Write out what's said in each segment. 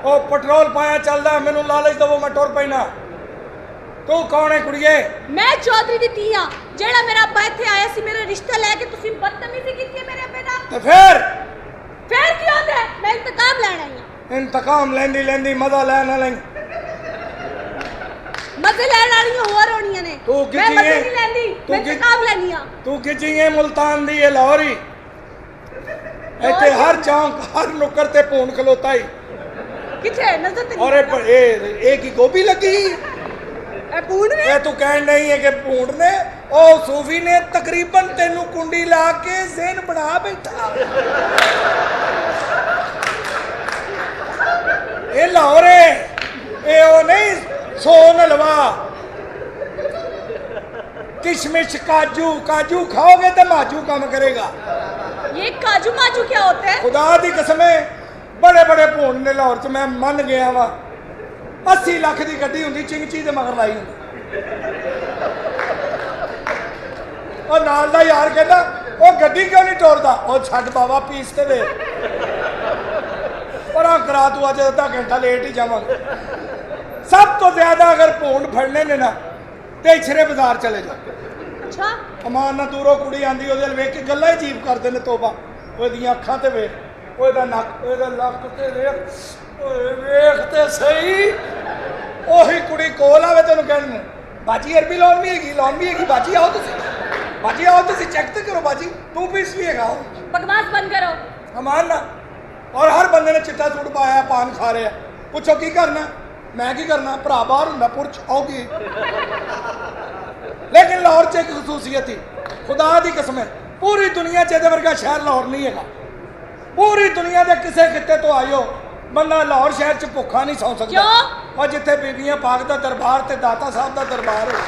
ਉਹ ਪੈਟਰੋਲ ਪਾਇਆ ਚੱਲਦਾ ਮੈਨੂੰ ਲਾਲਚ ਦਵੋ ਮੈਂ ਟੁਰ ਪੈਣਾ ਤੂੰ ਕੌਣ ਹੈ ਕੁੜੀਏ ਮੈਂ ਚੌਧਰੀ ਦੀ ਧੀ ਆ ਜਿਹੜਾ ਮੇਰਾ ਅੱਬਾ ਇੱਥੇ ਆਇਆ ਸੀ ਮੇਰਾ ਰਿਸ਼ਤਾ ਲੈ ਕੇ ਤੁਸੀਂ ਬਦਤਮੀਜ਼ੀ ਕੀਤੀ ਹੈ ਮੇਰੇ ਅੱਬੇ ਨਾਲ ਤੇ ਫਿਰ ਕੀ ਹੁੰਦਾ ਹੈ ਮੈਂ ਇੰਤਕਾਮ ਲੈਣ ਆਈ ਹਾਂ ਇੰਤਕਾਮ ਲੈਂਦੀ ਮਜ਼ਾ ਲੈ ਨਾ ਲੈ ਮਜ਼ੇ ਲੈਣ ਵਾਲੀਆਂ ਹੋਰ ਹੋਣੀਆਂ ਨੇ ਤੂੰ ਮੈਂ ਮਜ਼ੇ ਨਹੀਂ ਲੈਂਦੀ ਮੈਂ ਇੰਤਕਾਮ ਲੈਣੀ ਆ ਤੂੰ ਖਿੱਚੀ ਹੈ ਮੁਲਤਾਨ ਦੀ ਇਹ ਲਾਹੌਰੀ ਇੱਥੇ ਹਰ ਚੌਂਕ ਹਰ ਨੁੱਕਰ ਤੇ ਭੂਣ ਖਲੋਤਾ ਹੀ ਕਿੱਥੇ ਨਜ਼ਰ ਤੇ ਔਰ ਇਹ ਕੀ ਗੋਭੀ ਲੱਗੀ ਇਹ ਭੂਣ ਨੇ ਇਹ ਤੂੰ ਕਹਿਣ ਨਹੀਂ ਹੈ ਕਿ ਭੂਣ ਨੇ ਉਹ ਸੂਫੀ ਨੇ ਤਕਰੀਬਨ ਤੈਨੂੰ ਕੁੰਡੀ ਲਾ ਕੇ ਜ਼ੇਨ ਬਣਾ ਬੈਠਾ ਇਹ ਲਾਹੌਰੇ ਇਹ ਉਹ ਨਹੀਂ सोन हलवा किशमिश काजू काजू खाओगे तो माजू काम करेगा ये काजू माजू क्या होता है खुदा दी कसम बड़े बड़े भून ने लाहौर च मैं मन गया वा 80 लाख की गड्डी होंगी चिंगची दे मगर लाई होंगी और नाल दा यार कहता वो गड्डी क्यों नहीं टोरदा ओ छड्ड बाबा पीस ते दे पर करा तू अज अद्धा घंटा लेट ही जावांगे सब तो ज्यादा अगर भून फड़ने ने ना तो इछरे बाजार चले जाओ अच्छा अमान ना दूरों कुड़ी आंदी ओदे वेख के गल्लां ही अजीब करदे ने तोबा ओदियां अखां ते वेख ओदा नक ओदा लक ते वेख ते सही ओही कुड़ी कोल आवे तैनूं कहण बाजी अरबी लोन भी हैगी बाजी आओ तुसीं चेक ते करो बाजी तू पीस भी हैगा बकवास बंद करो अमान ना और हर बंदे ने चिट्टा सूट पाया पान खा रहा पुछो की करना मैं की करना भरा बाहर होंदा पुरछ आओगी लेकिन लाहौर च एक खसूसियत थी खुदा दी कसम है पूरी दुनिया च इहदे वर्गा शहर लाहौर नहीं है पूरी दुनिया के किसी खिते तो आयो बंदा लाहौर शहर च भुखा नहीं सौ सकता और जिथे बीबियां पाक दा दरबार ते दाता साहब दा दरबार हो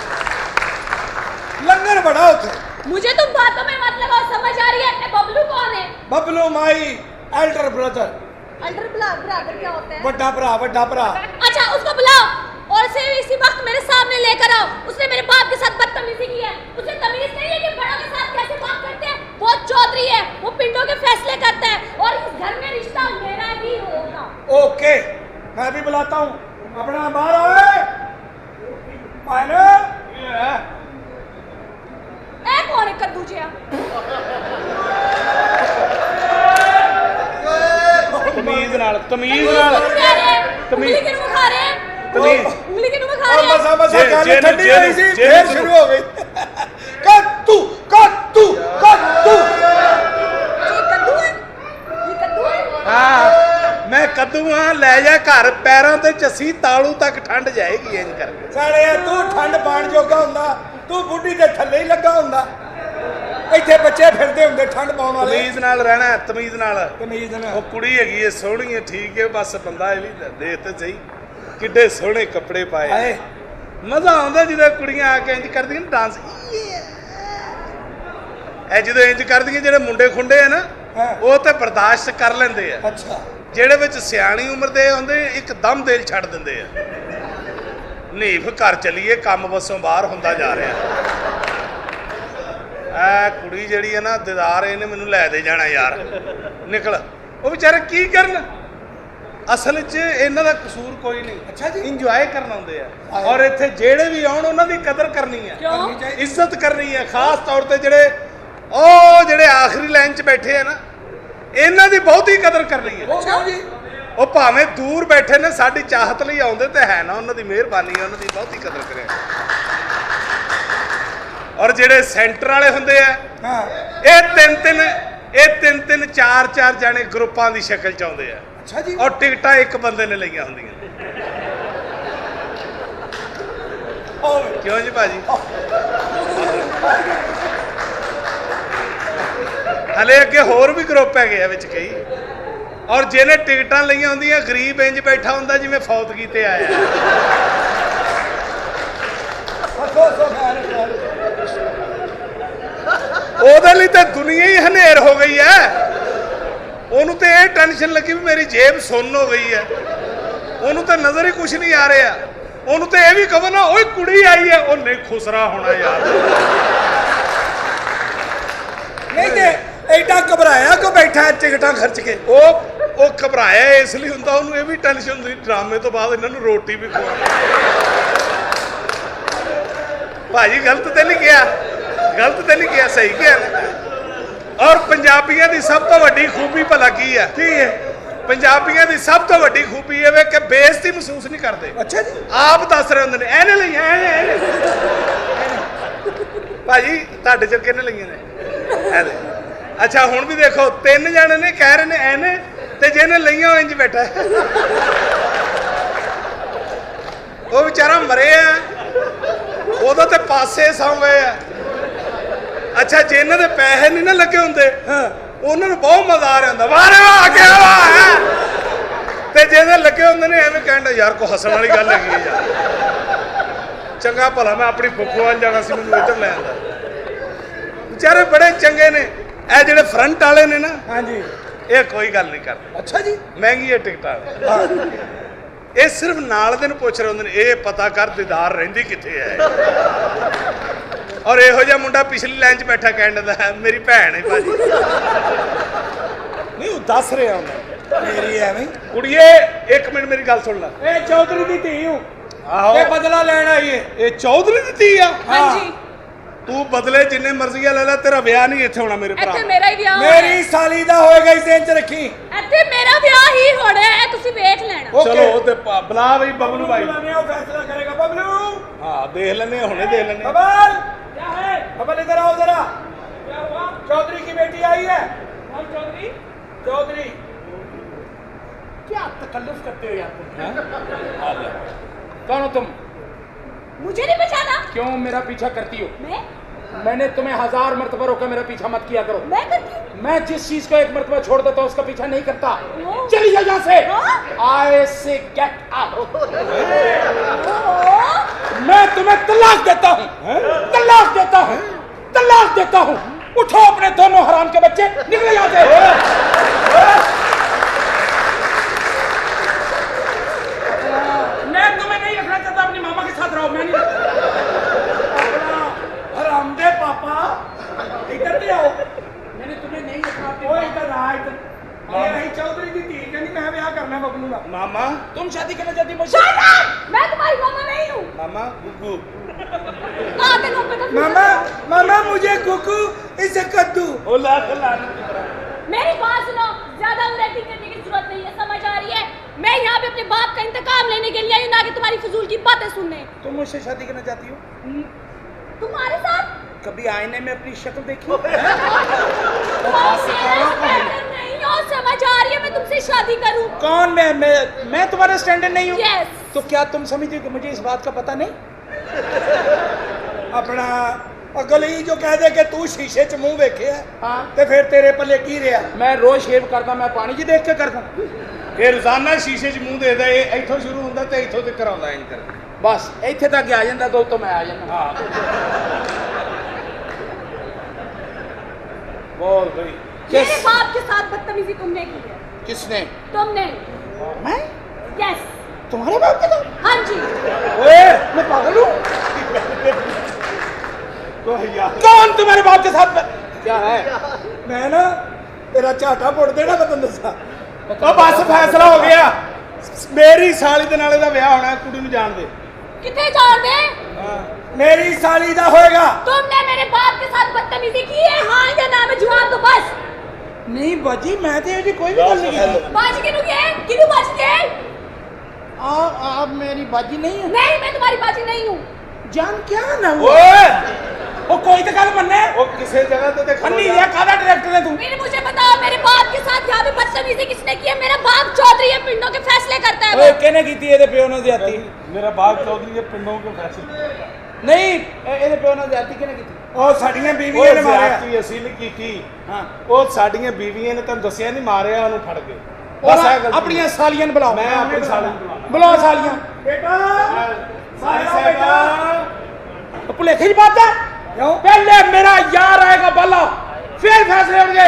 लंगर बड़ा उथे मुझे तुम बातों में मत लगाओ समझ आ रही है बबलू कौन है Bablu my elder brother alter brother क्या होता है वड्डा भरा अच्छा उसको बुलाओ और उसे इसी वक्त मेरे सामने लेकर आओ उसने मेरे बाप के साथ बदतमीजी की है उसे तमीज नहीं है कि बड़ों के साथ कैसे बात करते हैं वो चौधरी है वो पिंडों के फैसले करता है और इस घर में रिश्ता मेरा ही होगा ओके मैं भी बुलाता हूँ अपना बाहर आओ मायने ए कौन है कद्दू जिया तमीज नाल उंगली किनु खा रहे हैं उंगली किनु खा रहे हैं मसा गल ठंडी होई सी फिर शुरू हो गई कद्दू ये कद्दू है हां मैं कद्दू हां ले जा घर पैरों ते चसी तालू तक ठंड जाएगी इंज करके साले तू ठंड पाण जोगा हुंदा तू बुढ़ी दे थल्ले ही लगा हुंदा ਇੱਥੇ ਬੱਚੇ ਫਿਰਦੇ ਹੁੰਦੇ ਠੰਡ ਪਾਉਣ ਵਾਲੇ ਤਮੀਜ਼ ਨਾਲ ਰਹਿਣਾ ਤਮੀਜ਼ ਨਾਲ ਉਹ ਕੁੜੀ ਹੈਗੀ ਏ ਸੋਹਣੀ ਏ ਠੀਕ ਏ ਬਸ ਬੰਦਾ ਇਹ ਵੀ ਦੇਖ ਤੇ ਸਹੀ ਕਿੱਡੇ ਸੋਹਣੇ ਕੱਪੜੇ ਪਾਏ ਮਜ਼ਾ ਆਉਂਦਾ ਜਦੋਂ ਕੁੜੀਆਂ ਆ ਕੇ ਇੰਜ ਕਰਦੀਆਂ ਡਾਂਸ ਇਹ ਜਦੋਂ ਇੰਜ ਕਰਦੀਆਂ ਜਿਹੜੇ ਮੁੰਡੇ ਖੁੰਡੇ ਆ ਨਾ ਉਹ ਤੇ ਬਰਦਾਸ਼ਤ ਕਰ ਲੈਂਦੇ ਆ ਅੱਛਾ ਜਿਹੜੇ ਵਿੱਚ ਸਿਆਣੀ ਉਮਰ ਦੇ ਹੁੰਦੇ ਇੱਕਦਮ ਦਿਲ ਛੱਡ ਦਿੰਦੇ ਆ ਨੀਫ ਘਰ ਚਲੀਏ ਕੰਮ ਬਸੋਂ ਬਾਹਰ ਹੁੰਦਾ ਜਾ ਰਿਹਾ ਕੁੜੀ ਜਿਹੜੀ ਹੈ ਨਾ ਦਿਦਾਰ ਇਹਨੇ ਮੈਨੂੰ ਲੈ ਦੇ ਜਾਣਾ ਯਾਰ ਨਿਕਲ ਉਹ ਵਿਚਾਰੇ ਕੀ ਕਰਨ ਅਸਲ 'ਚ ਇਹਨਾਂ ਦਾ ਕਸੂਰ ਕੋਈ ਨਹੀਂ ਅੱਛਾ ਜੀ ਇੰਜੋਏ ਕਰਨ ਆਉਂਦੇ ਆ ਔਰ ਇੱਥੇ ਜਿਹੜੇ ਵੀ ਆਉਣ ਉਹਨਾਂ ਦੀ ਕਦਰ ਕਰਨੀ ਹੈ ਇੱਜ਼ਤ ਕਰਨੀ ਹੈ ਖਾਸ ਤੌਰ ਤੇ ਜਿਹੜੇ ਆਖਰੀ ਲਾਈਨ 'ਚ ਬੈਠੇ ਆ ਨਾ ਇਹਨਾਂ ਦੀ ਬਹੁਤੀ ਕਦਰ ਕਰਨੀ ਹੈ ਉਹ ਭਾਵੇਂ ਦੂਰ ਬੈਠੇ ਨੇ ਸਾਡੀ ਚਾਹਤ ਲਈ ਆਉਂਦੇ ਤੇ ਹੈ ਨਾ ਉਹਨਾਂ ਦੀ ਮਿਹਰਬਾਨੀ ਉਹਨਾਂ ਦੀ ਬਹੁਤੀ ਕਦਰ ਕਰੇ और जेड़े सेंटर वाले होंगे तीन तीन चार जाने ग्रुपां की शक्ल च आउंदे आ अच्छा जी और टिकटां एक बंदे ने लईआं हुंदियां क्यों जी भाजी हले अगे होर भी ग्रुप है विच कई और जिन्हें टिकटां लईआं हुंदियां गरीब इंज बैठा हुंदा जिवें फौतगी ते आया ਉਹਦੇ ਲਈ ਤਾਂ ਦੁਨੀਆ ਹੀ ਹਨੇਰ ਹੋ ਗਈ ਹੈ ਉਹਨੂੰ ਤੇ ਇਹ ਟੈਨਸ਼ਨ ਲੱਗੀ ਵੀ ਮੇਰੀ ਜੇਬ ਸੁੰਨ ਹੋ ਗਈ ਹੈ ਉਹਨੂੰ ਤਾਂ ਨਜ਼ਰ ਹੀ ਕੁਝ ਨਹੀਂ ਆ ਰਿਹਾ ਉਹਨੂੰ ਤੇ ਇਹ ਵੀ ਕਹੋ ਨਾ ਓਏ ਕੁੜੀ ਆਈ ਹੈ ਉਹ ਨਹੀਂ ਖੁਸਰਾ ਹੋਣਾ ਯਾਰ ਨਹੀਂ ਤੇ ਐਡਾ ਘਬਰਾਇਆ ਕੋ ਬੈਠਾ ਟਿਕਟਾਂ ਖਰਚ ਕੇ ਉਹ ਘਬਰਾਇਆ ਇਸ ਲਈ ਹੁੰਦਾ, ਉਹਨੂੰ ਇਹ ਵੀ ਟੈਨਸ਼ਨ ਹੁੰਦੀ ਡਰਾਮੇ ਤੋਂ ਬਾਅਦ ਇਹਨਾਂ ਨੂੰ ਰੋਟੀ ਵੀ ਖਵਾਉਣੀ। ਭਾਜੀ ਗਲਤ ਤੇ ਨਹੀਂ ਗਿਆ, ਗਲਤ ਤੇ ਨਹੀਂ ਗਿਆ, ਸਹੀ ਗਿਆ ਨਾ। ਔਰ ਪੰਜਾਬੀਆਂ ਦੀ ਸਭ ਤੋਂ ਵੱਡੀ ਖੂਬੀ ਭਲਾ ਕੀ ਹੈ? ਕੀ ਹੈ ਪੰਜਾਬੀਆਂ ਦੀ ਸਭ ਤੋਂ ਵੱਡੀ ਖੂਬੀ ਇਹ ਵੇ ਕਿ ਬੇਇੱਜ਼ਤੀ ਮਹਿਸੂਸ ਨਹੀਂ ਕਰਦੇ। ਅੱਛਾ ਜੀ। ਆਪ ਦੱਸ ਰਹੇ ਹੁੰਦੇ ਨੇ ਇਹਨੇ ਲਈਆਂ, ਇਹਨੇ ਭਾਜੀ ਤੁਹਾਡੇ ਚ ਕਿਹਨੇ ਲਈਆਂ ਨੇ? ਇਹਨੇ। ਅੱਛਾ ਹੁਣ ਵੀ ਦੇਖੋ 3 ਜਣੇ ਨੇ ਕਹਿ ਰਹੇ ਨੇ ਇਹਨੇ, ਤੇ ਜਿਹਨੇ ਲਈਆਂ ਇੰਜ ਬੈਠਾ। ਉਹ ਵਿਚਾਰਾ ਮਰੇ ਆ, ਉਦੋਂ ਤੇ ਪਾਸੇ ਸੌਂ ਗਏ ਆ। ਅੱਛਾ ਜਿਹਨਾਂ ਦੇ ਪੈਸੇ ਨਹੀਂ ਨਾ ਲੱਗੇ ਹੁੰਦੇ ਉਹਨਾਂ ਨੂੰ ਬਹੁਤ ਮਜ਼ਾ ਆ ਰਿਹਾ ਹੁੰਦਾ, ਵਾਹ ਰੇ ਵਾਹ ਕਿਆ ਵਾਹ ਹੈ। ਤੇ ਜਿਹਦੇ ਲੱਗੇ ਹੁੰਦੇ ਨੇ ਐਵੇਂ ਕਹਿੰਦਾ ਯਾਰ ਕੋ ਹੱਸਣ ਵਾਲੀ ਗੱਲ ਹੈਗੀ ਯਾਰ, ਚੰਗਾ ਭਲਾ ਮੈਂ ਆਪਣੀ ਫੁੱਫੂ ਵੱਲ ਜਾਣਾ ਸੀ, ਮੈਨੂੰ ਇੱਧਰ ਲੈ ਆਂਦਾ। ਵਿਚਾਰੇ ਬੜੇ ਚੰਗੇ ਨੇ ਇਹ ਜਿਹੜੇ ਫਰੰਟ ਵਾਲੇ ਨੇ ਨਾ। ਹਾਂਜੀ। ਇਹ ਕੋਈ ਗੱਲ ਨਹੀਂ ਕਰਦੇ। ਅੱਛਾ ਜੀ। ਮਹਿੰਗੀ ਹੈ ਟਿਕਟਾਂ, ਇਹ ਸਿਰਫ ਨਾਲ ਦੇ ਨੂੰ ਪੁੱਛ ਰਹੇ ਹੁੰਦੇ ਨੇ ਇਹ ਪਤਾ ਕਰ ਦੀਦਾਰ ਰਹਿੰਦੀ ਕਿੱਥੇ ਹੈ। ਔਰ ਇਹੋ ਜਿਹਾ ਮੁੰਡਾ ਪਿਛਲੀ ਲਾਈਨ 'ਚ ਬੈਠਾ ਕਹਿਣ ਦਿੰਦਾ ਮੇਰੀ ਭੈਣ ਹੈ ਭਾਜੀ। ਨਹੀਂ ਉਹ ਦੱਸ ਰਿਹਾ ਹੁੰਦਾ ਮੇਰੀ ਐਵੇਂ। ਕੁੜੀਏ 1 ਮਿੰਟ ਮੇਰੀ ਗੱਲ ਸੁਣ ਲੈ। ਇਹ ਚੌਧਰੀ ਦੀ ਧੀ ਹੂੰ। ਆਹੋ ਇਹ ਬਦਲਾ ਲੈਣ ਆਈ ਹੈ। ਇਹ ਚੌਧਰੀ ਦੀ ਧੀ ਆ। ਹਾਂਜੀ। ਤੂੰ ਬਦਲੇ ਜਿੰਨੇ ਮਰਜ਼ੀ ਲੈ ਲੈ, ਤੇਰਾ ਵਿਆਹ ਨਹੀਂ ਇੱਥੇ ਹੋਣਾ ਮੇਰੇ ਭਰਾ। ਇੱਥੇ ਮੇਰਾ ਹੀ ਵਿਆਹ ਮੇਰੀ ਸਾਲੀ ਦਾ ਹੋਏਗਾ ਇਸ ਦਿਨ ਚ ਰੱਖੀ। ਇੱਥੇ ਮੇਰਾ ਵਿਆਹ ਹੀ ਹੋਣਾ ਹੈ, ਤੁਸੀਂ ਵੇਖ ਲੈਣਾ। ਚਲੋ ਉਹ ਤੇ ਬੁਲਾ ਬਈ ਬਬਲੂ ਭਾਈ। ਉਹ ਫੈਸਲਾ ਕਰੇਗਾ ਬਬਲੂ। हाँ देख लेने, हुने देख लेने। बबल क्या है? बबल इधर आओ जरा। क्या हुआ? चौधरी की बेटी आई है। कौन चौधरी? चौधरी। क्या तकल्लुफ करते हो यार तुम? कौन हो तुम? मुझे नहीं पहचाना? क्यों मेरा पीछा करती हो? मैंने तुम्हें 1000 मर्तबा रोका, मेरा पीछा मत किया करो। मैं करती हूँ। मैं जिस चीज को एक मर्तबा छोड़ देता हूँ उसका पीछा नहीं करता। ओ। चली जा यहाँ से। हाँ? आई से गेट आउट। ओ, मैं तुम्हें तलाक देता हूँ, तलाक देता हूँ, तलाक देता हूँ। उठो अपने दोनों हराम के बच्चे, निकले यहाँ से। मैं तुम्हें नहीं रखना चाहता, अपनी मामा के साथ रहो। मैं नहीं हरामदे पापा इधर भी आओ। मैंने तुम्हें नहीं रखना। ओ इधर आ इधर। ये यही चौधरी की धी कहनी मैं ब्याह करना है बबलू का। मामा तुम शादी करना चाहती मुझसे? Shut up! मैं तुम्हारी मामा नहीं हूँ। मामा गुग्गू। आते लोग पे तो मामा मामा मुझे कुकू इसे कद्दू। ओ लाख मेरी बात सुनो, ज्यादा उड़ाती करने की जरूरत नहीं है, समझ आ रही है? मैं यहाँ पे अपने बाप का इंतकाम लेने के लिए आई हूँ, ना कि तुम्हारी फजूल की बातें सुनने। तुम मुझसे शादी करना चाहती हो? तुम्हारे साथ? कभी आईने में अपनी शक्ल देखी? तुम मेरा स्टैंडर्ड नहीं हो, समझ आ रही है? मैं तुमसे शादी करूँ? कौन? मैं तुम्हारा स्टैंडर्ड नहीं हूँ? Yes. तो क्या तुम समझती हो कि मुझे इस बात का पता नहीं? अपना अगली जो कह दे कि तू शीशे च मुंह वेखे है हाँ। ते फिर तेरे पल्ले की रहा? मैं रोज शेव करता, मैं पानी जी देख के करता। ਇਹ ਰੋਜ਼ਾਨਾ ਸ਼ੀਸ਼ੇ 'ਚ ਮੂੰਹ ਦੇਖਦਾ, ਇਹ ਇੱਥੋਂ ਸ਼ੁਰੂ ਹੁੰਦਾ ਤੇ ਇੱਥੋਂ ਤੱਕ ਆਉਂਦਾ ਇੰਜ ਕਰ। बस इत्थे तक आ जाता दो तो मैं आ जाना। ਹਾਂ बोल भाई। मेरे बाप के साथ बदतमीजी तुमने की है। किसने? तुमने। मैं? यस। तुम्हारे बाप के साथ? हाँ जी। ओए मैं पागल हूँ? कौन तुम्हारे बाप के साथ? क्या है? मैं ना तेरा झाटा पुट देना मैं तेन दसा। ਉਹ ਬਸ ਫੈਸਲਾ ਹੋ ਗਿਆ, ਮੇਰੀ ਸਾਲੀ ਦੇ ਨਾਲ ਇਹਦਾ ਵਿਆਹ ਹੋਣਾ, ਕੁੜੀ ਨੂੰ ਜਾਣ ਦੇ। कितने जान दे? मेरी साली दा होएगा। तुमने मेरे बाप के साथ बदतमीजी की है, हाँ या ना में जवाब दो बस। नहीं बाजी, मैं तो ये कोई भी गल नहीं की। बाज किनू के? किनू बाज के? आप मेरी बाजी नहीं है? नहीं, मैं तुम्हारी बाजी नहीं हूँ। जान क्या ना वो? ਓਏ वो कोई तो गल मन्ने। ਉਹ ਕਿਸੇ ਜਗ੍ਹਾ ਤੇ ਦੇਖੋ अन्नी ये कादा डायरेक्टर है तू? मेरे मुझे बताओ, मेरे बाप के साथ यहाँ पे बदतमीजी किसने की है? मेरा बाप चौधरी है, पिंडों के फैसले करता है वो। ओए कहने की थी ये प्यो ने जाती? ਮੇਰਾ ਬਾਪ ਚੌਧਰੀ ਦੇ ਪਿੰਡੋਂ ਕੇ ਫੈਸਲੇ। नहीं ये प्यो ने जाती कहने की थी? ओ साडियां ਉਹ बीवियां ने मारिया। ਜ਼ਿਆਦਤੀ ਅਸੀਂ ਨਹੀਂ ਕੀਤੀ, हाँ ਉਹ ਸਾਡੀਆਂ ਬੀਵੀਆਂ ਨੇ ਤੁਹਾਨੂੰ ਦੱਸਿਆ ਨਹੀਂ, ਮਾਰਿਆ ਉਹਨੂੰ ਫੜ ਕੇ। ਬਸ ਇਹ ਗੱਲ अपनी सालियां ने बुलाओ। ਮੈਂ ਆਪਣੀ ਸਾਲੀ ਨੂੰ ਬੁਲਾਉਣਾ। बुलाओ सालियां। बेटा ਸਾਲੀ ਸਾਹਿਬਾ तो भुलेखे की बात है? क्यों? पहले मेरा यार आएगा बाला, फिर फैसले होंगे।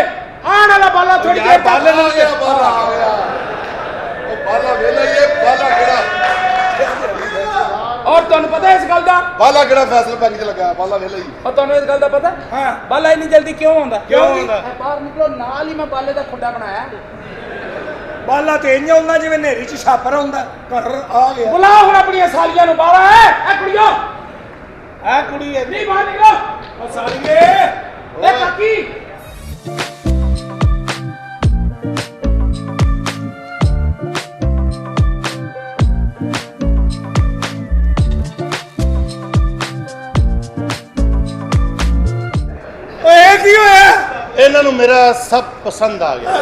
आने वाला बाला थोड़ी देर बाद बाले ना आएगा। बाला आ गया ਉਹ ਬਾਲਾ ਵੇਲਾ ਇਹ ਬਾਲਾ ਕਿਹੜਾ और तुहानू पता है इस गल दा? ਬਾਲਾ ਕਿਹੜਾ ਫੈਸਲਾ ਪੈਣ ਚ ਲੱਗਾ ਬਾਲਾ ਵੇਲਾ ਹੀ और तुहानू इस गल दा पता? हाँ। बाला इतनी जल्दी क्यों आंदा? क्यों आंदा? बाहर निकलो, नाल ही मैं बाले दा खुड्डा बनाया। ਬਾਲਾ ਤੇ ਇੰਜ ਹੁੰਦਾ ਜਿਵੇਂ ਨੇਰੀ ਚ ਛਾਪਰ ਹੁੰਦਾ। ਘਰ ਆ ਗਿਆ। ਬੁਲਾ ਹੁਣ ਆਪਣੀਆਂ ਸਾਲੀਆਂ ਨੂੰ ਬਾਹਰ ਐ ਕੁੜੀਓ ਆ ਕੁੜੀ ਐ ਨਹੀਂ ਬਾਹਰ ਨਿਕਲੋ। ਉਹ ਸਾਲੀਏ ਇਹ ਕਾਕੀ ਓਏ ਕੀ ਹੋਇਆ? ਇਹਨਾਂ ਨੂੰ ਮੇਰਾ ਸੱਪ ਪਸੰਦ ਆ ਗਿਆ।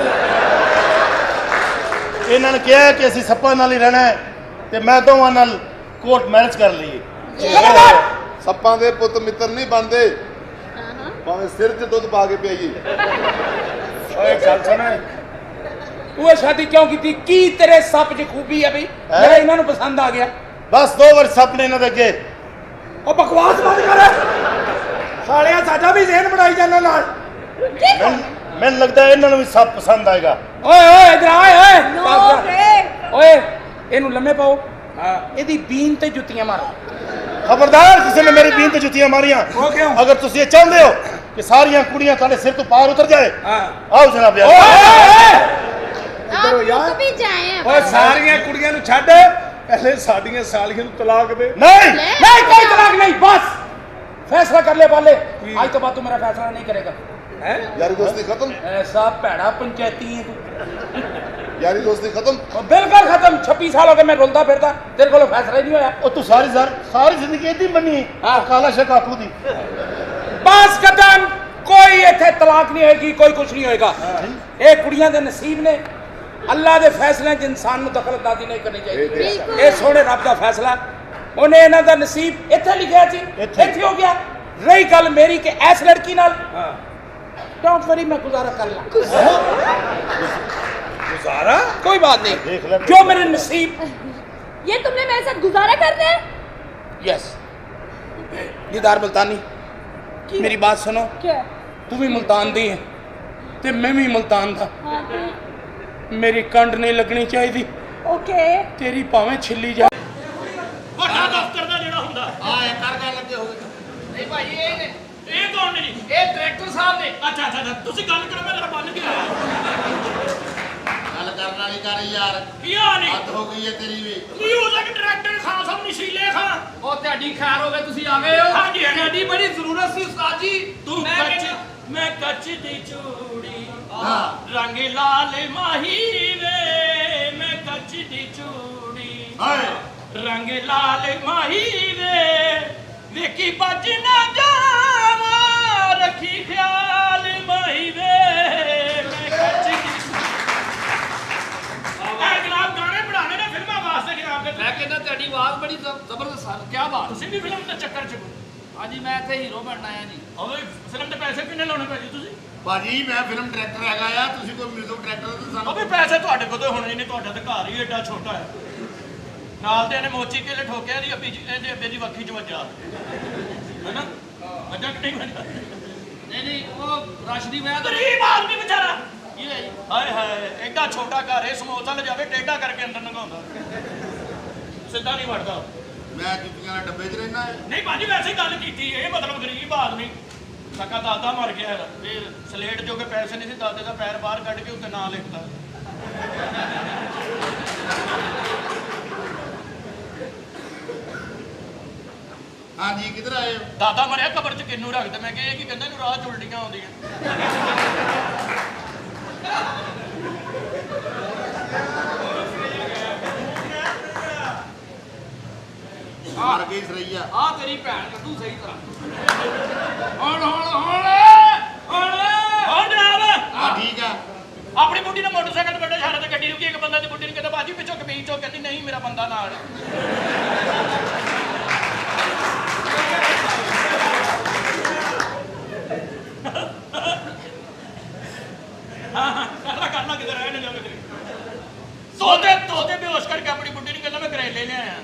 ਇਹਨਾਂ ਨੇ ਕਿਹਾ ਕਿ ਅਸੀਂ ਸੱਪਾਂ ਨਾਲ ਹੀ ਰਹਿਣਾ ਹੈ ਤੇ ਮੈਂ ਦੋਵਾਂ ਨਾਲ ਕੋਰਟ ਮੈਰਿਜ ਕਰ ਲਈਏ। ਸੱਪਾਂ ਦੇ ਪੁੱਤ ਮਿੱਤਰ ਨਹੀਂ ਬਣਦੇ, ਭਾਵੇਂ ਸਿਰ 'ਚ ਦੁੱਧ ਪਾ ਕੇ ਪਿਆਈਏ। ਓਏ ਗੱਲ ਸੁਣ ਤੂੰ ਇਹ ਸ਼ਾਦੀ ਕਿਉਂ ਕੀਤੀ? ਕੀ ਤੇਰੇ ਸੱਪ 'ਚ ਖੂਬੀ ਹੈ ਬਈ ਜਿਹੜਾ ਇਹਨਾਂ ਨੂੰ ਪਸੰਦ ਆ ਗਿਆ? ਬਸ 2 ਵਾਰ ਸੱਪ ਨੇ ਇਹਨਾਂ ਦੇ ਅੱਗੇ। ਉਹ ਬਕਵਾਸ ਬੰਦ ਕਰ। ਸਾਲਿਆ ਸਾਡਾ ਵੀ ਜ਼ਿਹਨ ਬਣਾਈ ਜਾਂਦਾ ਨਾਲ। ਮੈਨੂੰ ਲੱਗਦਾ ਇਹਨਾਂ ਨੂੰ ਵੀ ਸੱਪ ਪਸੰਦ ਆਏਗਾ। ਓਏ ਓਏ ਇਧਰ ਆਏ ਓਏ नो वे ਓਏ ਇਹਨੂੰ ਲੰਮੇ ਪਾਓ। ਹਾਂ ਇਹਦੀ ਬੀਨ ਤੇ ਜੁੱਤੀਆਂ ਮਾਰੋ। ਖਬਰਦਾਰ ਕਿਸੇ ਨੇ ਮੇਰੀ ਬੀਨ ਤੇ ਜੁੱਤੀਆਂ ਮਾਰੀਆਂ। ਉਹ ਕਿਉਂ? ਅਗਰ ਤੁਸੀਂ ਇਹ ਚਾਹੁੰਦੇ ਹੋ ਕਿ ਸਾਰੀਆਂ ਕੁੜੀਆਂ ਤੁਹਾਡੇ ਸਿਰ ਤੋਂ ਪਾਰ ਉਤਰ ਜਾਏ, ਹਾਂ ਆਓ ਜਨਾਬ ਯਾਰ। आप रुक भी जाएं। ਓਏ ਸਾਰੀਆਂ ਕੁੜੀਆਂ ਨੂੰ ਛੱਡ, ਪਹਿਲੇ ਸਾਡੀਆਂ ਸਾਲੀਆਂ ਨੂੰ ਤਲਾਕ ਦੇ। ਨਹੀਂ नहीं कोई तलाक नहीं, बस फैसला कर ले वाले। आज तो बात तू मेरा फैसला नहीं करेगा। ਹੈ ਯਾਰੀ ਦੋਸਤੀ ਖਤਮ, ऐसा भैड़ा पंचायती है तू। ਯਾਰੀ ਦੋਸਤੀ ਖਤਮ। और बिल्कुल खत्म। 26 साल हो गए मैं रुलता फिरता, तेरे को फैसला ही नहीं होया। ਉਹ ਤੂੰ ਸਾਰੀ ਜ਼ਿੰਦਗੀ ਇਹਦੀ ਮੰਨੀ ਹਾਂ। ਕਾਲਾ ਸ਼ਕਾਕੂ ਦੀ। बस खत्म। कोई इत्थे तलाक नहीं होएगी, कोई कुछ नहीं होएगा। ये कुड़ियां दे नसीब ने, अल्लाह दे फैसले च इंसान नूं दखलअंदाजी नहीं करनी चाहिए। बिल्कुल। ये सोने रब दा फैसला, उन्हें इन्हां दा नसीब इत्थे लिखिया सी, इत्थे। इत्थे हो गया। रही गल मेरी कि इस लड़की नाल डोंट वरी, मैं गुजारा कर ला। ਗੁਜ਼ਾਰਾ कोई बात देख ले। नहीं, जो मेरे नसीब। ये तुमने मेरे साथ गुजारा करना है? यस दीदार मुल्तानी, मेरी बात सुनो। क्या? तू भी मुल्तान दी है ते मैं भी मुल्तान था। हाँ तो मेरी कंड नहीं लगनी चाहिए, ओके। तेरी भावें छिल्ली जा। ਵੱਡਾ ਦਫ਼ਤਰ ਦਾ ਜਿਹੜਾ ਹੁੰਦਾ ਹਾਂ ਇਹ ਕਰ ਗੱਲ ਲੱਗੇ ਹੋਵੇ। ਨਹੀਂ ਭਾਈ ਇਹ ਨੇ ਇਹ ਕੌਣ ਨੇ ਜੀ? ਇਹ ਡਾਇਰੈਕਟਰ ਸਾਹਿਬ ਨੇ। ਅੱਛਾ ਅੱਛਾ ਅੱਛਾ, ਤੁਸੀਂ ਗੱਲ ਕਰੋ, ਮੈਂ ਜਰਾ ਬੰਨ ਕੇ ਆਇਆ। ਗੱਲ ਕਰਨ ਵਾਲੀ ਕਰ ਯਾਰ, ਕੀ ਹਾਲ ਨੇ? ਹੱਦ ਹੋ ਗਈ ਹੈ ਤੇਰੀ ਵੀ। ਮਿਊਜ਼ਿਕ ਡਾਇਰੈਕਟਰ ਖਾਨ ਸਾਹਿਬ ਨਸ਼ੀਲੇ ਖਾਂ। ਉਹ ਤੁਹਾਡੀ ਖੈਰ ਹੋਵੇ, ਤੁਸੀਂ ਆ ਗਏ ਹੋ। ਹਾਂਜੀ, ਹਾਂਜੀ। ਤੁਹਾਡੀ ਬੜੀ ਜ਼ਰੂਰਤ ਸੀ ਉਸਤਾਦ ਜੀ। ਤੂੰ ਮੈਂ ਕੱਚ ਕਹਿੰਦਾ- ਮੈਂ ਕੱਚ ਦੀ ਚੂੜੀ ਹਾਂ। ਰੰਗ ਲਾਲ ਮਾਹੀ ਵੇ, ਮੈਂ ਕੱਚ ਦੀ ਚੂੜੀ ਹਾਏ। ਰੰਗ ਲਾਲ ਮਾਹੀ ਵੇ, ਵੇਖੀ ਭੱਜ ਨਾ ਜਾਵਾਂ, ਰੱਖੀ ਖਿਆਲ ਮਾਹੀ ਵੇ, ਮੈਂ ਕੱਚ ਦੀ ਇਹ ਜਨਾਬ ਗਾਣੇ ਬਣਾਉਣੇ ਨੇ ਫਿਲਮਾਂ ਵਾਸਤੇ ਜਨਾਬ ਦੇ। ਮੈਂ ਕਹਿੰਦਾ ਤੁਹਾਡੀ ਆਵਾਜ਼ ਬੜੀ ਜ਼ਬਰਦਸਤ ਹੈ। ਕੀ ਬਾਤ। ਤੁਸੀਂ ਵੀ ਫਿਲਮ ਦੇ ਚੱਕਰ ਚ ਹਾਂਜੀ ਮੈਂ ਇੱਥੇ ਹੀਰੋ ਬਣਨਾ ਆਇਆ ਜੀ। ਹੋਵੇ ਫਿਲਮ ਦੇ ਪੈਸੇ ਕਿੰਨੇ ਲਾਉਣੇ ਪੈ ਜੀ ਤੁਸੀਂ? ਭਾਜੀ ਮੈਂ ਫਿਲਮ ਡਾਇਰੈਕਟਰ ਹੈਗਾ ਆ, ਤੁਸੀਂ ਕੋਈ ਮਿਊਜ਼ਿਕ ਡਾਇਰੈਕਟਰ ਤੇ ਸਾਨੂੰ। ਉਹ ਵੀ ਪੈਸੇ ਤੁਹਾਡੇ ਕੋਲ ਤਾਂ ਹੋਣੇ ਨਹੀਂ, ਤੁਹਾਡਾ ਤਾਂ ਘਰ ਹੀ ਏਡਾ ਛੋਟਾ ਹੈ। ਨਾਲ ਦੇ ਨੇ ਮੋਚੀ ਕੇ ਠੋਕਿਆ ਦੀ ਅੱਬੀ ਇਹਦੇ ਅੱਬੇ ਦੀ ਵੱਖੀ ਚ ਵੱਜਾ ਹੈਨਾ, ਵੱਜਾ ਕਿ ਨਹੀਂ ਵੱਜਾ? ਨਹੀਂ ਨਹੀਂ ਉਹ ਰਸ਼ ਦੀ ਵਜ੍ਹਾ ਤੋਂ। ਗਰੀਬ ਆਦਮੀ ਵਿਚਾਰਾ ਕੀ ਹੋਇਆ ਜੀ? ਹਾਏ ਹਾਏ ਐਡਾ ਛੋਟਾ ਘਰ ਹੈ, ਸਮੋਸਾ ਲੈ ਜਾਵੇ ਟੇਢਾ ਕਰਕੇ ਅੰਦਰ ਲੰਘਾਉਂਦਾ, ਸਿੱਧਾ ਨਹੀਂ ਵੜਦਾ। ਮੈਂ ਜੁੱਤੀਆਂ ਦੇ ਡੱਬੇ 'ਚ ਰਹਿਣਾ ਹੈ। ਨਹੀਂ ਭਾਜੀ ਵੈਸੇ ਗੱਲ ਕੀਤੀ, ਇਹ ਮਤਲਬ ਗਰੀਬ ਆਦਮੀ ਸਕਾ ਦਾਦਾ ਮਰ ਗਿਆ ਹੈ, ਫਿਰ ਸਲੇਟ ਜੋ ਕੇ ਪੈਸੇ ਨਹੀਂ ਸੀ, ਦਾਦੇ ਦਾ ਪੈਰ ਬਾਹਰ ਕੱਢ ਕੇ ਉੱਤੇ ਨਾਂ ਲਿਖਦਾ। ਹਾਂਜੀ ਕਿੱਧਰ ਆਏ ਹੋ? ਦਾਦਾ ਮਰਿਆ ਕਬਰ ਚ ਕਿੰਨੂੰ ਰੱਖਦੇ, ਮੈਂ ਕਿਹਾ ਇਹ ਕੀ ਕਹਿੰਦਾ, ਇਹਨੂੰ ਰਾਹ ਚ ਉਲਟੀਆਂ ਆਉਂਦੀਆਂ। ਹਾਰ ਗਈ ਸਰਈਆ। ਆ ਤੇਰੀ ਭੈਣ ਕੱਢੂ ਸਹੀ ਤਰ੍ਹਾਂ। ਹੁਣ ਹੁਣ ਹੁਣ ਹੁਣ ਹੋਰ ਜਨਾਬ ਹਾਂ ਠੀਕ ਆ। ਆਪਣੀ ਬੁੱਢੀ ਨੇ ਮੋਟਰਸਾਈਕਲ ਤੇ ਬੈਠੇ ਸ਼ਹਿਰ ਤੇ ਗੱਡੀ ਰੁਕੀ, ਇੱਕ ਬੰਦਾ ਦੀ ਬੁੱਢੀ ਨੂੰ ਕਹਿੰਦਾ ਬਾਜੀ ਪਿੱਛੋਂ ਕਮੀਜ਼ ਚੋਂ, ਕਹਿੰਦੀ ਨਹੀਂ ਮੇਰਾ ਬੰਦਾ ਨਾਲ। ਹਾਂ ਕਰਨਾ ਕਿਧਰ ਆਇਆ ਨਾ ਜਾਵੇ। ਤੋਤੇ ਬੇਹੋਸ਼ ਕਰਕੇ ਆਪਣੀ ਬੁੱਢੀ ਨੂੰ ਕਹਿੰਦਾ ਮੈਂ ਕਰੇਲੇ ਲਿਆਇਆ,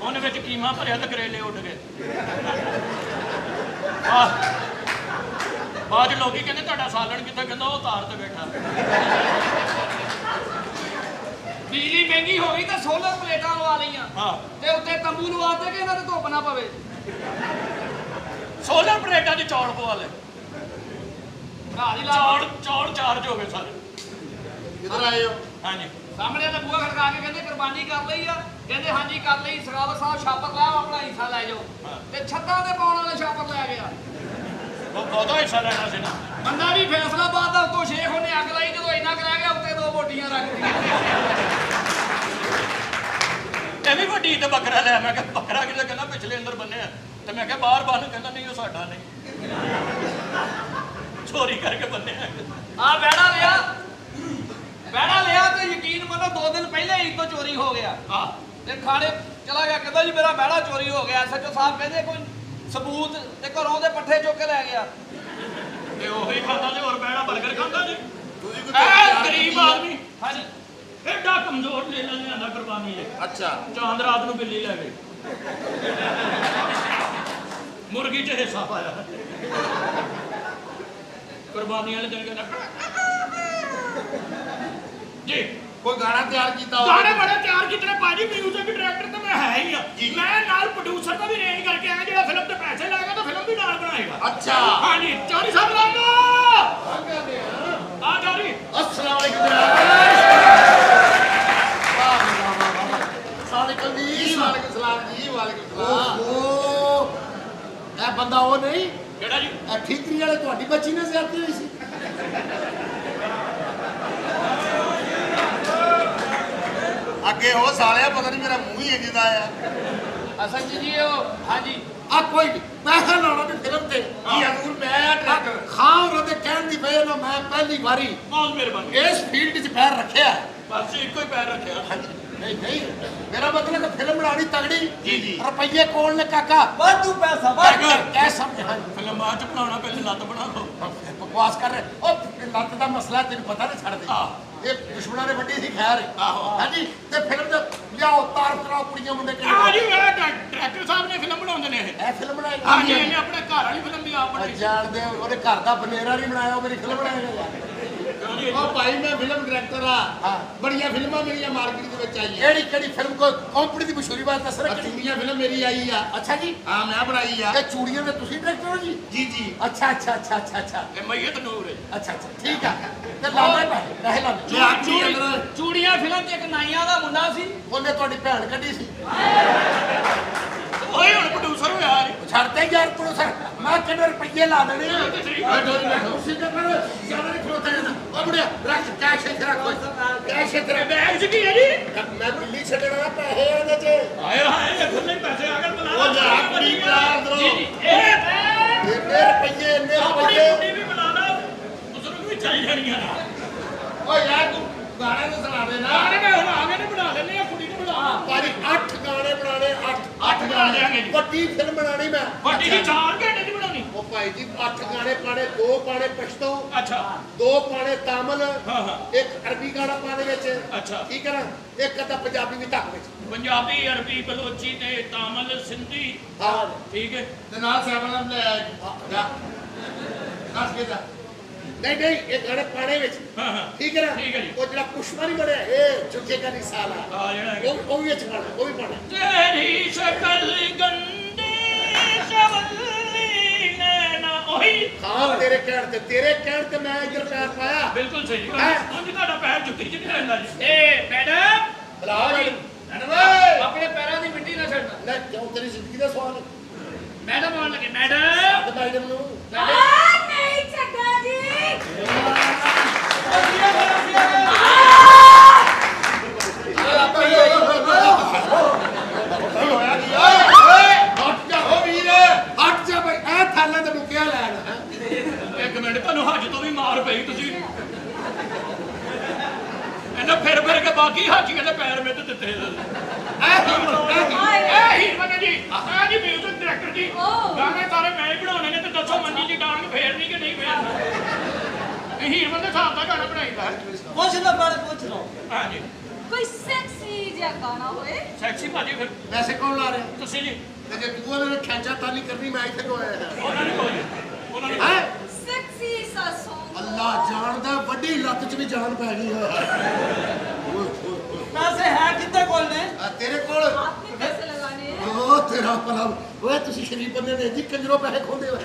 ਉਹਨੇ ਵਿੱਚ ਕੀਮਾ ਭਰਿਆ ਤੇ ਕਰੇਲੇ ਉੱਡ ਗਏ। ਬਾਅਦ ਲੋਕੀ ਕਹਿੰਦੇ ਤੁਹਾਡਾ ਸਾਲਣ ਕਿੱਥੇ, ਕਹਿੰਦਾ ਉਹ ਤਾਰ ਤੇ ਬੈਠਾ। ਬਿਜਲੀ ਮਹਿੰਗੀ ਹੋ ਗਈ ਤਾਂ ਸੋਲਰ ਪਲੇਟਾਂ ਲਵਾ ਲਈਆਂ ਹਾਂ ਤੇ ਉੱਤੇ ਤੰਬੂ ਲਵਾ ਦੇ ਕਿ ਇਹਨਾਂ ਤੇ ਧੁੱਪ ਨਾ ਪਵੇ। ਸੋਲਰ ਪਲੇਟਾਂ 'ਚ ਚੌਲ ਪਵਾ ਲੈ, ਘਰ ਹੀ ਲਾ। ਚੌਲ ਚਾਰਜ ਹੋ ਗਏ ਸਾਰੇ। ਕਿੱਧਰ ਆਏ ਹੋ? ਹਾਂਜੀ ਸਾਹਮਣੇ ਤਾਂ ਬੂਹਾ ਖੜਕਾ ਕੇ ਕਹਿੰਦੇ ਕੁਰਬਾਨੀ ਕਰ ਲਈ ਆ, ਕਹਿੰਦੇ ਹਾਂਜੀ ਕਰ ਲਈ। ਸਰਾਵਰ ਸਾਹਿਬ ਛਾਪਰ ਲੈ ਆਓ, ਆਪਣਾ ਹਿੱਸਾ ਲੈ ਜਾਓ। ਤੇ ਛੱਤਾਂ ਤੇ ਪਾਉਣ ਵਾਲੇ ਛਾਪਰ ਲੈ ਗਿਆ। ਉਹ ਕਦੋਂ ਹਿੱਸਾ ਲੈਣਾ ਸੀ ਨਾ? ਬੰਦਾ ਵੀ ਫੈਸਲਾਬਾਦ ਦਾ ਉੱਤੋਂ ਸ਼ੇਖ ਉਹਨੇ ਅੱਗ ਲਾਈ, ਜਦੋਂ ਇੰਨਾ ਕੁ ਰਹਿ ਗਿਆ ਉੱਤੇ 2 ਬੋਟੀਆਂ ਰੱਖ ਦਿੱਤੀਆਂ। ਇਹ ਵੀ ਵੱਡੀ ਤੇ ਬੱਕਰਾ ਲਿਆ। ਮੈਂ ਕਿਹਾ ਬੱਕਰਾ ਕਿਤੇ, ਕਹਿੰਦਾ ਪਿਛਲੇ ਅੰਦਰ ਬੰਨਿਆ। ਤੇ ਮੈਂ ਕਿਹਾ ਬਾਹਰ ਬੰਨ, ਕਹਿੰਦਾ ਨਹੀਂ ਉਹ ਸਾਡਾ ਨਹੀਂ, ਚੋਰੀ ਕਰਕੇ ਬੰਨਿਆ। ਆ ਬਹਿਣਾ ਲਿਆ, ਬਹਿਣਾ ਲਿਆ ਤੇ ਯਕੀਨ ਮੰਨੋ 2 ਦਿਨ ਪਹਿਲੇ ਹੀ ਤੋਂ ਚੋਰੀ ਹੋ ਗਿਆ। ਤੇ ਖਾਣੇ ਚਲਾ ਗਿਆ, ਕਹਿੰਦਾ ਜੀ ਮੇਰਾ ਬਹਿਣਾ ਚੋਰੀ ਹੋ ਗਿਆ। SHO ਸਾਹਿਬ ਕਹਿੰਦੇ ਕੋਈ ਸਬੂਤ, ਤੇ ਘਰੋਂ ਦੇ ਪੱਠੇ ਚੁੱਕ ਕੇ ਲੈ ਗਿਆ। ਤੇ ਉਹੀ ਖਾਂਦਾ ਤੇ ਹੋਰ ਬੈਣਾ ਬਰਗਰ ਖਾਂਦਾ ਜੀ। ਤੁਸੀਂ ਇਹ ਗਰੀਬ ਆਦਮੀ ਹਾਂਜੀ ਐਡਾ ਕਮਜ਼ੋਰ ਲੈ ਲੈਣੇ ਆਂਦਾ ਕੁਰਬਾਨੀ ਹੈ। ਅੱਛਾ ਚਾਂਦ ਰਾਤ ਨੂੰ ਬਿੱਲੀ ਲੈ ਗਈ, ਮੁਰਗੀ 'ਚ ਹਿੱਸਾ ਪਾਇਆ। ਕੁਰਬਾਨੀ ਵਾਲੇ ਦਿਨ ਕਹਿੰਦਾ ਜੀ ਕੋਈ ਗਾਣਾ ਤਿਆਰ ਕੀਤਾ ਹੋਵੇ? ਗਾਣੇ ਬੜੇ ਤਿਆਰ ਕੀਤੇ ਨੇ ਭਾਜੀ। ਮਿਊਜ਼ਿਕ ਡਾਇਰੈਕਟਰ ਤਾਂ ਮੈਂ ਹੈ ਹੀ ਆ। ਮੈਂ ਨਾਲ ਪ੍ਰੋਡਿਊਸਰ ਦਾ ਵੀ ਰੇਂਜ ਕਰਕੇ ਆਇਆ, ਜਿਹੜਾ ਫਿਲਮ ਤੇ ਪੈਸੇ ਲਾਏਗਾ ਤਾਂ ਫਿਲਮ ਵੀ ਨਾਲ ਬਣਾਏਗਾ। ਅੱਛਾ ਹਾਂਜੀ ਚੌਧਰੀ ਸਾਹਿਬ ਲਾਂਗਾ ਆ ਚੌਧਰੀ। अस्सलाम वालेकुम जनाब। वालेकुम जी, वालेकुम सलाम जी, वालेकुम सलाम। ओहो ਇਹ ਬੰਦਾ ਉਹ ਨਹੀਂ ਕਿਹੜਾ ਜੀ? ਇਹ ਠੀਕਰੀ ਵਾਲੇ ਤੁਹਾਡੀ ਬੱਚੀ ਨੇ ਜ਼ਿਆਦਤੀ ਹੋਈ ਸੀ? ਅੱਗੇ ਹੋ ਸਾਲਿਆ, ਪਤਾ ਨਹੀਂ ਮੇਰਾ ਮੂੰਹ ਹੀ ਇੰਜ ਦਾ ਆ। ਅਸਲ ਜੀ ਉਹ ਹਾਂਜੀ ਆ ਕੋਈ ਨਹੀਂ, ਪੈਸਾ ਲਾਉਣਾ ਤੇ ਫਿਲਮ ਤੇ ਜੀ ਹਜ਼ੂਰ। ਮੈਂ ਡਾਇਰੈਕਟਰ ਖਾਨ ਉਹਨਾਂ ਦੇ ਕਹਿਣ ਦੀ ਵਜ੍ਹਾ ਨਾਲ ਮੈਂ ਪਹਿਲੀ ਵਾਰੀ ਬਹੁਤ ਮਿਹਰਬਾਨੀ। ਇਸ ਫੀਲਡ 'ਚ ਪੈਰ ਰੱਖਿਆ। ਬਸ ਇੱਕੋ ਹੀ ਪੈਰ ਰੱਖਿਆ। ਨਹੀਂ ਨਹੀਂ, ਮੇਰਾ ਮਤਲਬ ਕਿ ਫਿਲਮ ਬਣਾਉਣੀ ਤਗੜੀ। ਜੀ। ਰੁਪਈਏ ਕੋਲ ਨੇ ਕਾਕਾ, ਵਾਧੂ ਪੈਸਾ ਕਹਿ ਸਮਝ। ਫਿਲਮ ਬਾਅਦ ਚ ਬਣਾਉਣਾ, ਪਹਿਲੇ ਲੱਤ ਬਣਾ ਲਓ। ਬਕਵਾਸ ਕਰ ਰਹੇ ਉਹ ਲੱਤ ਦਾ ਮਸਲਾ ਤੈਨੂੰ ਪਤਾ ਨਹੀਂ ਛੱਡਦੇ। ਇਹ ਦੁਸ਼ਮਣਾਂ ਨੇ ਵੱਡੀ ਸੀ ਖੈਰ। ਹਾਂਜੀ ਤੇ ਫਿਲਮ ਦਾ ਲਿਆਓ ਤਾਰ ਕਰਾਓ ਕੁੜੀਆਂ ਮੁੰਡੇ ਆ ਜੀ ਇਹ ਡਾਇਰੈਕਟਰ ਸਾਹਿਬ ਨੇ ਫਿਲਮ ਬਣਾਉਂਦੇ ਨੇ ਇਹ। ਇਹ ਫਿਲਮ ਬਣਾਈ ਹਾਂਜੀ ਇਹਨੇ ਆਪਣੇ ਘਰ ਵਾਲੀ ਫਿਲਮ ਵੀ ਆਪ ਬਣਾਈ। ਜਾਣਦੇ ਹੋ, ਉਹਦੇ ਘਰ ਦਾ ਬਨੇਰਾ ਨਹੀਂ ਬਣਾਇਆ, ਉਹ ਮੇਰੀ ਫਿਲਮ ਬਣਾਏਗਾ ਯਾਰ। ਉਹ ਭਾਈ ਮੈਂ ਫਿਲਮ ਡਾਇਰੈਕਟਰ ਆ। ਬੜੀਆਂ ਫਿਲਮਾਂ ਮੇਰੀਆਂ ਮਾਰਕੀਟ ਦੇ ਵਿੱਚ ਆਈਆਂ। ਕਿਹੜੀ ਕਿਹੜੀ ਫਿਲਮ ਕੋਈ ਕੰਪਨੀ ਦੀ ਮਸ਼ਹੂਰੀ ਬਾਤ ਦੱਸ ਰਿਹਾ? ਚੂੜੀਆਂ ਫਿਲਮ ਮੇਰੀ ਆਈ ਆ। ਅੱਛਾ ਜੀ, ਹਾਂ ਮੈਂ ਬਣਾਈ ਆ। ਇਹ ਚੂੜੀਆਂ ਦੇ ਤੁਸੀਂ ਡਾਇਰੈਕਟਰ ਹੋ ਜੀ? ਜੀ ਜੀ। ਅੱਛਾ ਅੱਛਾ ਅੱਛਾ ਅੱਛਾ ਅੱਛਾ। ਇਹ ਮਈਤ ਨੂਰ ਹੈ। ਅੱਛਾ ਅੱਛਾ ਠੀਕ ਆ। ਤੇ ਲਾਉਂਦੇ ਪੈਸੇ ਲਾਉਂਦੇ। ਚੂੜੀਆਂ ਫਿਲਮ 'ਚ ਇੱਕ ਨਾਈਆਂ ਦਾ ਮੁੰਡਾ ਸੀ, ਉਹਨੇ ਤੁਹਾਡੀ ਭੈਣ ਕੱਢੀ ਸੀ। ਉਹੀ ਹੁਣ ਪ੍ਰੋਡਿਊਸਰ ਹੋਇਆ ਜੀ। ਛੱਡਦੇ ਯਾਰ ਪ੍ਰੋਡਿਊਸਰ, ਮੈਂ ਕਿੰਨੇ ਰੁਪਈਏ ਲਾ ਦੇਣੇ ਆ। ਤੁਸੀਂ ਤਾਂ ਫਿਰ ਜ਼ਿਆਦਾ ਨਹੀਂ ਖਲੋਤਾ ਜਾਂਦਾ। ਉਹ ਮੁੰਡਿਆ ਰੱਖ ਕੈਸ਼ ਇੱਥੇ ਰੱਖ, ਕੈਸ਼ ਇੱਥੇ ਰੱਖ। ਬੈਗ 'ਚ ਕੀ ਹੈ ਜੀ? ਮੈਂ ਦਿੱਲੀ ਛੱਡਣਾ, ਪੈਸੇ ਇਹਦੇ 'ਚ। ਹਾਏ ਹਾਏ ਖੁੱਲੇ ਪੈਸੇ ਆ ਗਏ। ਬੁਲਾ ਉਹ ਜਾ ਕੁੜੀ ਬੁਲਾ ਅੰਦਰੋਂ। ਇਹ ਇੰਨੇ ਰੁਪਈਏ, ਇੰਨੇ ਆਪਣੀ ਰੁਪਈਏ। ਕੁੜੀ ਵੀ ਬੁਲਾ ਲਾ, ਬਜ਼ੁਰਗ ਵੀ ਚਾਹੀ ਜਾਣੀਆਂ ਨਾ। ਓ ਯਾਰ ਤੂੰ ਗਾਣੇ ਨੂੰ ਸੁਣਾ ਦੇ ਨਾ। ਗਾਣੇ ਮੈਂ ਹੁਣ ਆ ਗਏ ਨੇ, ਬਣਾ ਲੈਣੇ ਆ। ਕੁੜੀ ਨੂੰ ਬੁਲਾ। ਭਾਜੀ 8 ਗਾਣੇ ਬਣਾਣੇ। 8 ਬਣਾ ਦਿਆਂਗੇ ਜੀ। ਵੱਡੀ ਫਿਲਮ ਬਣਾਣੀ ਮੈਂ। ਵੱਡੀ ਦੀ 4 ਘੰਟੇ ਦੀ ਬਣਾਉਣੀ। ਉਹ ਭਾਈ ਜੀ 8 ਗਾਣੇ ਪਾਣੇ, 2 ਪਾਣੇ ਪਸ਼ਤੋ, ਅੱਛਾ 2 ਪਾਣੇ ਤਾਮਿਲ, ਹਾਂ ਹਾਂ 1 ਅਰਬੀ ਗਾਣਾ ਪਾ ਦੇ ਵਿੱਚ। ਅੱਛਾ ਠੀਕ ਹੈ ਨਾ, 1 ਅੱਧਾ ਪੰਜਾਬੀ ਵੀ ਧੱਕ ਵਿੱਚ। ਪੰਜਾਬੀ, ਅਰਬੀ, ਬਲੋਚੀ ਤੇ ਤਾਮਿਲ, ਸਿੰਧੀ। ਹਾਂ ਠੀਕ ਹੈ। ਤੇ ਨਾਲ ਸੈਵਨ ਲੈ ਜਾ ਦੱਸ ਕੇ ਜਾ। ਨਹੀਂ ਨਹੀਂ, ਇਹ ਗਾਣੇ ਪਾਣੇ ਵਿੱਚ। ਹਾਂ ਹਾਂ ਠੀਕ ਹੈ ਨਾ। ਠੀਕ ਹੈ ਜੀ। ਉਹ ਜਿਹੜਾ ਪੁਸ਼ਪਾ ਨਹੀਂ ਬਣਿਆ, ਇਹ ਝੁਕੇਗਾ ਨਹੀਂ ਸਾਲਾ, ਆ ਜਿਹੜਾ ਹੈਗਾ। ਉਹ ਵੀ ਵਿੱਚ ਪਾਣਾ, ਉਹ ਵੀ ਪਾਣਾ। ਤੇਰੀ ਸ਼ਕਲ ਗੰਦੀ ਸਵੱਲੀ ਨੈਣਾ। ਉਹੀ ਹਾਂ ਤੇਰੇ ਕਹਿਣ ਤੇ ਮੈਂ ਇੱਧਰ ਪੈਰ ਪਾਇਆ। ਬਿਲਕੁਲ ਸਹੀ ਗੱਲ। ਹੈਂ? ਉਂਝ ਤੁਹਾਡਾ ਪੈਰ ਜੁੱਤੀ 'ਚ ਨਹੀਂ ਰਹਿੰਦਾ ਜੀ। ਏ ਮੈਡਮ ਬੁਲਾ ਮੈਡਮ ਓਏ। ਆਪਣੇ ਪੈਰਾਂ ਦੀ ਮਿੱਟੀ ਨਾ ਛੱਡਣਾ। ਲੈ ਕਿਉਂ, ਤੇਰੀ ਜ਼ਿੰਦਗੀ ਦਾ ਸਵਾਲ। ਮੈਡਮ ਆਉਣ ਲੱਗੇ। ਮੈਡਮ ਤੇ ਮੈਡਮ ਨੂੰ नहीं चक्का जी ਹਟ ਜਾ ਹੋ ਵੀਰ, ਹਟ ਜਾ ਬਈ। ਇਹ ਥਾਲੇ ਤੇ ਮੁੱਕਿਆ ਲੈਣ। ਇੱਕ ਮਿੰਟ, ਤੁਹਾਨੂੰ ਹੱਜ ਤੋਂ ਵੀ ਮਾਰ ਪਈ। ਤੁਸੀਂ ਇਹਨਾਂ ਫਿਰ ਕੇ ਬਾਕੀ ਹਾਜੀਆਂ ਦੇ ਪੈਰ ਵਿੱਚ ਦਿੱਤੇ। ਇਹ ਹੀਰਮਨ ਜੀ, ਇਹ ਜੀ ਮਿਊਜ਼ਿਕ ਡਾਇਰੈਕਟਰ ਜੀ। ਗਾਣੇ ਸਾਰੇ ਮੈਂ ਹੀ ਬਣਾਉਣੇ ਨੇ। ਤੇ ਦੱਸੋ ਮੰਨੀ ਜੀ ਡਾਂਗ ਫੇਰਨੀ ਕਿ ਨਹੀਂ ਫੇਰਨੀ? ਇਹ ਹੀਰਮਨ ਦੇ ਹਿਸਾਬ ਦਾ ਗਾਣਾ ਬਣਾਈਦਾ। ਪੁੱਛ ਲਓ ਬਾਰੇ ਪੁੱਛ ਲਓ। ਹਾਂਜੀ कोई सेक्सी जिहा गाना होए ਸੈਕਸੀ ਭਾਜੀ। ਫਿਰ ਵੈਸੇ ਕੌਣ ਲਾ ਰਿਹਾ? ਤੁਸੀਂ ਜੀ ਤੇ ਜੇ ਤੂੰ ਉਹਨਾਂ ਨੇ ਖੈਂਚਾ ਤਾਲੀ ਕਰਨੀ, ਮੈਂ ਇੱਥੇ ਕਿਉਂ ਆਇਆ? ਉਹਨਾਂ ਨੇ ਕੋਈ ਉਹਨਾਂ ਨੇ ਹੈ सेक्सी सा सॉन्ग ਅੱਲਾ ਜਾਣਦਾ, ਵੱਡੀ ਲੱਤ 'ਚ ਵੀ ਜਾਨ ਪੈ ਗਈ ਹੈ। ਪੈਸੇ ਹੈ ਕਿੱਥੇ ਕੋਲ ਨੇ? ਤੇਰੇ ਕੋਲ आपने पैसे लगाने हैं ਉਹ ਤੇਰਾ ਭਲਾ ਓਏ ਤੁਸੀਂ ਸ਼ਰੀਫ ਬੰਦੇ ਨੇ ਜੀ ਕੰਜਰੋਂ ਪੈਸੇ ਖੋਦੇ ਹੋਏ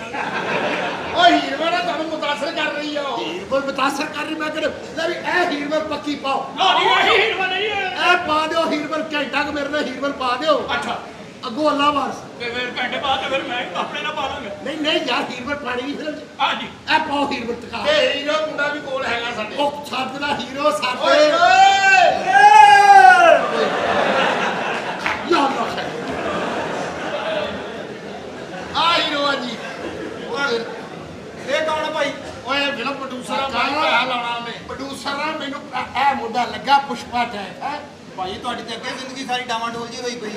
ਓ ਹੀਰਵਾ ਤੁਹਾਨੂੰ ਮੁਤਾਸਰ ਕਰ ਰਹੀ ਆ ਹੀਰਵਾ ਮੁਤਾਸਰ ਕਰ ਰਹੀ ਮੈਂ ਕਹਿੰਦਾ ਲੈ ਵੀ ਇਹ ਹੀਰਵਾ ਪੱਕੀ ਪਾਓ ਨਹੀਂ ਇਹ ਹੀਰਵਾ ਨਹੀਂ ਹੈ ਇਹ ਪਾ ਦਿਓ ਹੀਰਵਾ ਘੰਟਾ ਮੇਰੇ ਨਾਲ ਹੀਰਵਾ ਪਾ ਦਿਓ ਅੱਛਾ ਅੱਗੋਂ ਅੱਲਾ ਵਾਰਸ ਤੇ ਫਿਰ ਘੰਟੇ ਬਾਅਦ ਤੇ ਫਿਰ ਮੈਂ ਆਪਣੇ ਨਾਲ ਪਾ ਲਾਂਗਾ ਨਹੀਂ ਯਾਰ ਹੀਰਵਾ ਪਾਣੀ ਨਹੀਂ ਫਿਲਮ ਚ ਹਾਂਜੀ ਇਹ ਪਾਓ ਹੀਰਵਾ ਟਕਾ ਤੇ ਹੀਰੋ ਮੁੰਡਾ ਵੀ ਕੋਲ ਹੈਗਾ ਸਾਡੇ ਉਹ ਛੱਡ ਦਾ ਹੀਰੋ ਸਾਡੇ ਓਏ ਯਾ ਅੱਲਾ ਖੈਰ ਆ ਹੀਰੋ ਆ ਜੀ ਇਹ ਕੌਣ ਆ ਭਾਈ ਓਏ ਫਿਲਮ ਪ੍ਰੋਡਿਊਸਰ ਆ ਭਾਈ ਪੈਸਾ ਲਾਉਣਾ ਉਹਨੇ ਪ੍ਰੋਡਿਊਸਰ ਆ ਮੈਨੂੰ ਇਹ ਮੁੰਡਾ ਲੱਗਾ ਪੁਸ਼ਪਾ ਟੈਕ ਹੈ ਭਾਈ ਤੁਹਾਡੀ ਤੇ ਅੱਗੇ ਜ਼ਿੰਦਗੀ ਸਾਰੀ ਡਾਵਾਂਡੋਲ ਜੀ ਹੋਈ ਪਈ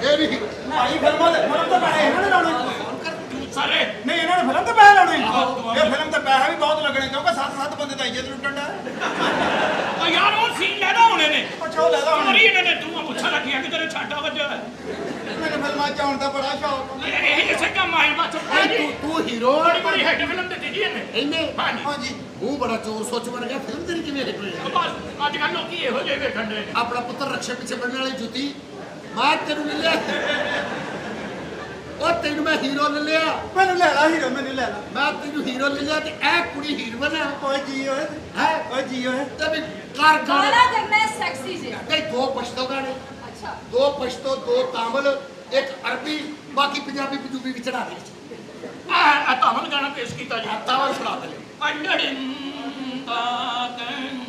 ਇਹ ਨਹੀਂ ਭਾਈ ਫਿਲਮ ਤਾਂ ਪੈਸੇ ਇਹਨਾਂ ਨੇ ਲਾਉਣੇ ਸਾਰੇ ਨਹੀਂ ਇਹਨਾਂ ਨੇ ਫਿਲਮ ਤੇ ਪੈਸੇ ਲਾਉਣੇ ਇਹ ਫਿਲਮ ਤੇ ਪੈਸੇ ਵੀ ਬਹੁਤ ਲੱਗਣੇ ਕਿਉਂਕਿ 7-7 ਬੰਦੇ ਦਾ ਇੱਜ਼ਤ ਲੁੱਟਣ ਦਾ ਓ ਯਾਰ ਉਹ ਸੀਨ ਲੈਦਾ ਹੋਣੇ ਨੇ ਅੱਛਾ ਉਹ ਲੈਦਾ ਹੁਣ ਮਰੀ ਇਹਨਾਂ ਨੇ ਤੂੰ ਪੁੱਛਾ ਲੱਗਿਆ ਕਿ ਤੇਰੇ ਛਾਟਾ ਵੱਜਾ ਮੈਨੂੰ ਫਿਲਮਾਂ ਚ ਆਉਣ ਦਾ ਬੜਾ ਸ਼ੌਕ ਇਹ ਇਸੇ ਕੰਮ ਆਏ ਬਾਤ ਤੂੰ ਹੀਰੋ ਬੜੀ ਬੜੀ ਹੈਡ ਫਿਲਮ ਦਿੱਤੀ ਜੀ ਇਹਨੇ ਇਹਨੇ ਹਾਂਜੀ ਹਾਂਜੀ ਮੂੰਹ ਬੜਾ ਚੋਰ ਸੋਚ ਬਣ ਗਿਆ ਫਿਲਮ ਤੇਰੀ ਕਿਵੇਂ ਹਿੱਟ ਹੋਈ ਬਸ ਅੱਜ ਕੱਲ ਲੋਕੀ ਇਹੋ ਜਿਹੇ ਵੇਖਣ ਦੇ ਨੇ ਆਪਣਾ ਪੁੱਤਰ ਰਕਸ਼ੇ ਪਿੱਛੇ ਬਣਨ ਵਾਲੀ ਜੁੱਤੀ ਮੈਂ ਤੈਨੂੰ ਲੈ ਲਿਆ ਉਹ ਤੈਨੂੰ ਮੈਂ ਹੀਰੋ ਲੈ ਲਿਆ ਮੈਨੂੰ ਲੈ ਲਾ ਹੀਰੋ ਮੈਨੂੰ ਲੈ ਲਾ ਮੈਂ ਤੈਨੂੰ ਹੀਰੋ ਲੈ ਲਿਆ ਤੇ ਇਹ ਕੁੜੀ ਹੀਰੋਇਨ ਹੈ ਓਏ ਜੀ ਓਏ ਹੈ ਓਏ ਜੀ ਓਏ ਤੇ ਵੀ ਕਰ ਗਾਣੇ गाना करना है सेक्सी से ਨਹੀਂ ਦੋ ਪਸ਼ਤੋ ਗਾਣੇ अच्छा ਦੋ ਪਸ਼ਤੋ ਦੋ ਤਾਮਿਲ ਇੱਕ ਅਰਬੀ ਬਾਕੀ ਪੰਜਾਬੀ ਪੰਜੂਬੀ ਵਿੱਚ ਚੜਾ ਦੇ ਆ ਤਾਵਨ ਗਾਣਾ ਪੇਸ਼ ਕੀਤਾ ਜੀ ਤਾਮਿਲ ਸੁਣਾ ਦੇ ਅੰਡੜਿੰ ਤਾਕੰ